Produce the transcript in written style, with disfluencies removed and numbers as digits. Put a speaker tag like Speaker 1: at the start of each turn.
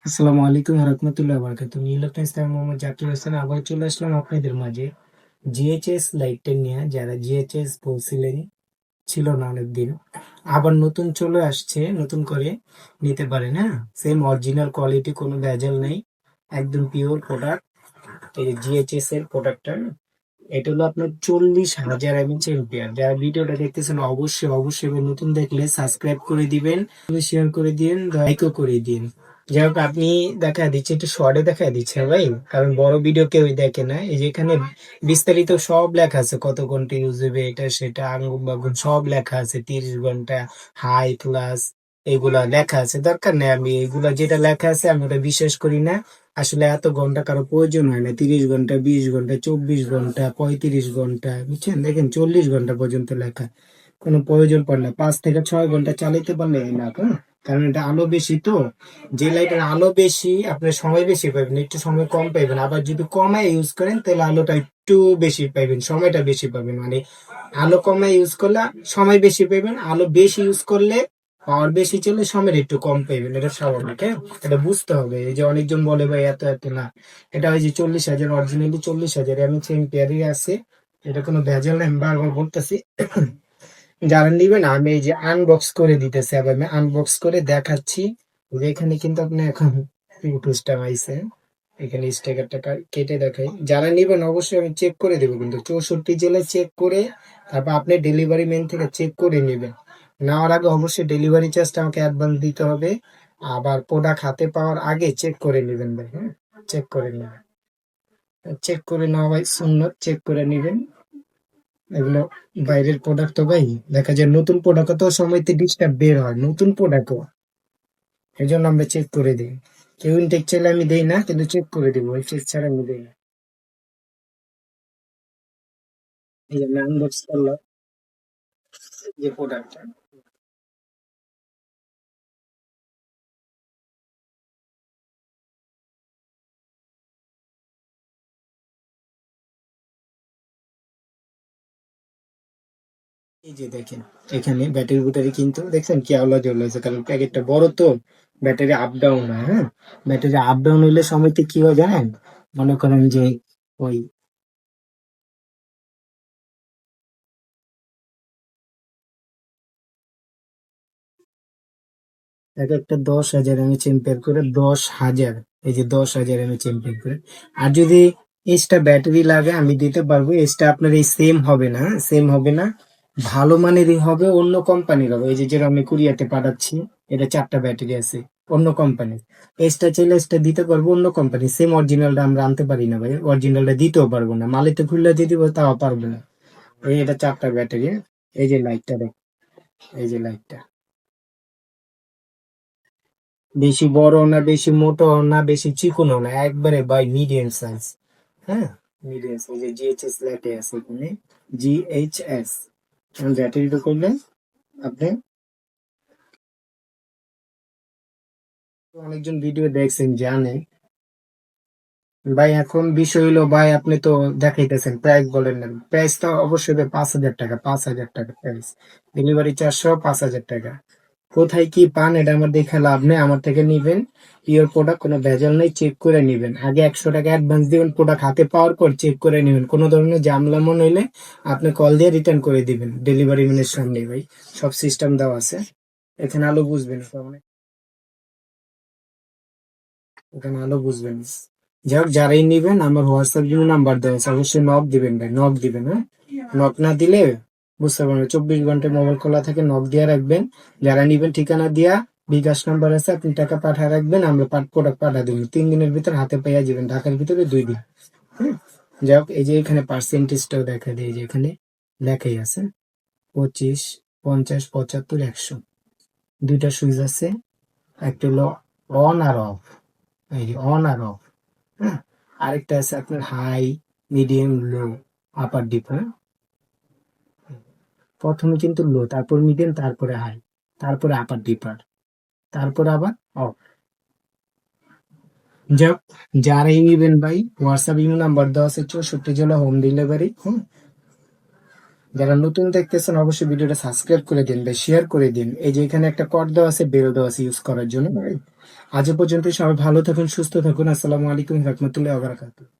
Speaker 1: আসসালামু আলাইকুম রহমতুল্লাহ বারাকাতুহু। ইলেকট্রনিক্স থেকে মোহাম্মদ জাকির হোসেন আবার চলে আসলাম আপনাদের মাঝে জিএইচএস লাইটটা নিয়ে। যারা জিএইচএস বলছিলেন ছিল না অনেকদিন, আবার নতুন চলে আসছে, নতুন করে নিতে পারেন। হ্যাঁ, সেম অরিজিনাল কোয়ালিটি, কোনো ভেজাল নেই, একদম পিওর প্রোডাক্ট। এই জিএইচএস এর প্রোডাক্টটা, এটা হলো আপনার 40,000 এমএচ এম্পিয়ার। যারা ভিডিওটা দেখতেছেন অবশ্যই অবশ্যই এবার নতুন দেখলে সাবস্ক্রাইব করে দিবেন, শেয়ার করে দিন, লাইকও করে দিন। যাই হোক, আপনি দেখা দিচ্ছে একটু শর্টে দেখা দিচ্ছে ভাই, কারণ বড় ভিডিও কেউই দেখে না। এই যে এখানে বিস্তারিত সব লেখা আছে, কত ঘন্টা ইউজ হবে, এটা সেটা আঙ্গুম বাগুম সব লেখা আছে, 30 ঘন্টা হাই প্লাস এগুলা লেখা আছে। দরকার নেই, আমি এগুলা যেটা লেখা আছে আমি ওটা বিশ্বাস করি না। আসলে এত ঘন্টা কারো প্রয়োজন হয় না, 30 ঘন্টা, 20 ঘন্টা, 24 ঘন্টা, 35 ঘন্টা, বুঝছেন? দেখেন 40 ঘন্টা পর্যন্ত লেখা, কোনো প্রয়োজন পড়ে না। 5 থেকে 6 ঘন্টা চালাইতে পারলে না, হ্যাঁ? কারণ এটা আলো বেশি তো, যে লাইটের আলো বেশি আপনার সময় বেশি পাবেন, একটু সময় কম পাবেন। আবার যদি কমায় ইউজ করেন তাহলে আলোটা একটু বেশি পাবেন, সময়টা বেশি পাবেন। মানে আলো কমায় ইউজ করলে সময় বেশি পাবেন, আলো বেশি ইউজ করলে পাওয়ার বেশি চলে সময় একটু কম পাইবেন। এটা স্বাভাবিক, হ্যাঁ? এটা বুঝতে হবে। এই যে অনেকজন বলে ভাই এত এত না, এটা ওই যে 40,000, অরিজিনালি 40,000 এমএচ এম্পিয়ারই আছে, এটা কোনো ভেজাল নেই, আমি বারবার বলতেছি। যারা নিবেন আমি এই যে আনবক্স করে দিতেছি, আবার আমি আনবক্স করে দেখাচ্ছি। যে এখানে কিন্তু আপনি এখন পুস্টার আইছে, এখানে স্টিকারটা কেটে দেখাই। যারা নিবেন অবশ্যই আমি চেক করে দেবো, কিন্তু 64 জেলায় চেক করে তারপর আপনি ডেলিভারি ম্যান থেকে চেক করে নেবেন। নেওয়ার আগে অবশ্যই ডেলিভারি চার্জটা আমাকে অ্যাডভান্স দিতে হবে। আবার প্রোডাক্ট হাতে পাওয়ার আগে চেক করে নেবেন ভাই, হ্যাঁ? চেক করে নেবেন, চেক করে নেওয়া ভাই সুন্নত, চেক করে নেবেন। এগুলো বাইরের প্রোডাক্ট তো ভাই, দেখা যায় নতুন প্রোডাক্ট তো সময়তে ডিস্টার্ব বের হয়, নতুন প্রোডাক্টও, এই জন্য আমরা চেক করে দিই। কেউ ইনটেক চাইলে আমি দেই না, কিন্তু চেক করে দিব, ওই চেক ছাড়া আমি দেই না। এই যে আমি আনবক্স করলাম যে প্রোডাক্টটা, এই যে দেখেন, এখানে ব্যাটারি বুটারি কিন্তু দেখছেন কি আলো জ্বলেছে, কারণ প্যাকেটটা বড় তো, ব্যাটারি আপ ডাউন হয়। হ্যাঁ, ব্যাটারি আপ ডাউন হইলে সময়তে কি হয় জানেন? মনে করেন যে ওই এক একটা 10,000 এমএচ এম্পিয়ার করে, 10,000, এই যে 10,000 এমএচ এম্পিয়ার করে। আর যদি এক্সট্রা ব্যাটারি লাগে আমি দিতে পারবো, এক্সট্রা আপনার এই সেম হবে না, সেম হবে না, ভালো মানেরই হবে, অন্য কোম্পানির হবে। এই যে যেটা আমি কুরিয়াতে পাঠাচ্ছি, এটা 4টা ব্যাটারি আছে, অন্য কোম্পানির। এক্সট্রা চাইলে এক্সট্রা দিতে পারবো, অন্য কোম্পানি। সেম অরিজিনালটা আমরা আনতে পারি না ভাই, অরিজিনালটা দিতেও পারবো না, মালিতে খুললে দিয়ে দিব তাও পারবো না। এই এটা 4টা ব্যাটারি। এই যে লাইটটা দেখ, এই যে লাইটটা বেশি বড় না, বেশি মোটো না, বেশি চিকনও না, একবারে বাই মিডিয়াম সাইজ। হ্যাঁ, মিডিয়াম সাইজ। এই জিএইচএস লেটে আছে এখানে, জিএইচএস। ব্যাটারিটা করলেন আপনি, অনেকজন ভিডিও দেখছেন জানেন ভাই। এখন বিষয় হলো ভাই, আপনি তো দেখাইতেছেন প্রাইস, বলেন না প্রাইস, তো অবশ্যই ভাই 5,000 টাকা, 5,000 টাকা প্রাইস, ডেলিভারি 400, 5,000 টাকা। কোথায় কি পান এটা আমার দেখে লাভ নেই, আমার থেকে নিবেন পিওর প্রোডাক্ট, কোনো ভেজাল নেই, চেক করে নিবেন। আগে 100 টাকা অ্যাডভান্স দিবেন, প্রোডাক্ট হাতে পাওয়ার পর চেক করে নিবেন। কোনো ধরনের ঝামেলা মনে হইলে আপনি কল দিয়ে রিটার্ন করে দিবেন, ডেলিভারি ম্যানের সামনে ভাই, সব সিস্টেম দেওয়া আছে। এখানে আলো বুঝবেন তো, মানে এখানে আলো বুঝবেন। যাই হোক, যারাই নিবেন আমার হোয়াটসঅ্যাপ নাম্বার দেওয়া আছে, অবশ্যই নক দিবেন ভাই, নক দিবেন, হ্যাঁ? নক না দিলে বুঝতে পারবেন, 24 ঘন্টায় মোবাইল খোলা থাকে, নক দিয়ে রাখবেন। যারা নিবেন ঠিকানা দিয়া, বিকাশ নাম্বার আছে, আপনি টাকা পাঠায় রাখবেন, আমরা প্রোডাক্ট পাঠা দেবেন, 3 দিনের ভিতর হাতে পেয়ে যাবেন, ঢাকার ভিতরে 2 দিন। হ্যাঁ, যাই হোক, এই যে এখানে পার্সেন্টেজটাও দেখা দিয়ে, যে এখানে লেখাই আছে 25, 50, 75, 100। দুইটা সুইচ আছে, একটা হলো অন আর অফ, এই যে অন আর অফ। হ্যাঁ, আরেকটা আছে আপনার হাই, মিডিয়াম, লো, আপার ডিপ। হ্যাঁ, প্রথমে কিন্তু লো, তারপর মিডিয়াম, তারপরে হাই, তারপরে আপার ডিপার, তারপর আবার অফ। যাক, যারাই নিবেন ভাই, হোয়াটসঅ্যাপ নাম্বার দেওয়া আছে, 64 জেলা হোম ডেলিভারি। হুম, যারা নতুন দেখতেছেন অবশ্যই ভিডিওটা সাবস্ক্রাইব করে দিন ভাই, শেয়ার করে দিন। এই যে এখানে একটা কোড দেওয়া আছে, বেল দেওয়া আছে ইউজ করার জন্য ভাই, আজ এ পর্যন্ত, সবাই ভালো থাকুন, সুস্থ থাকুন। আসসালামু আলাইকুম রহমতুল্লাহ বারাকাতুহ।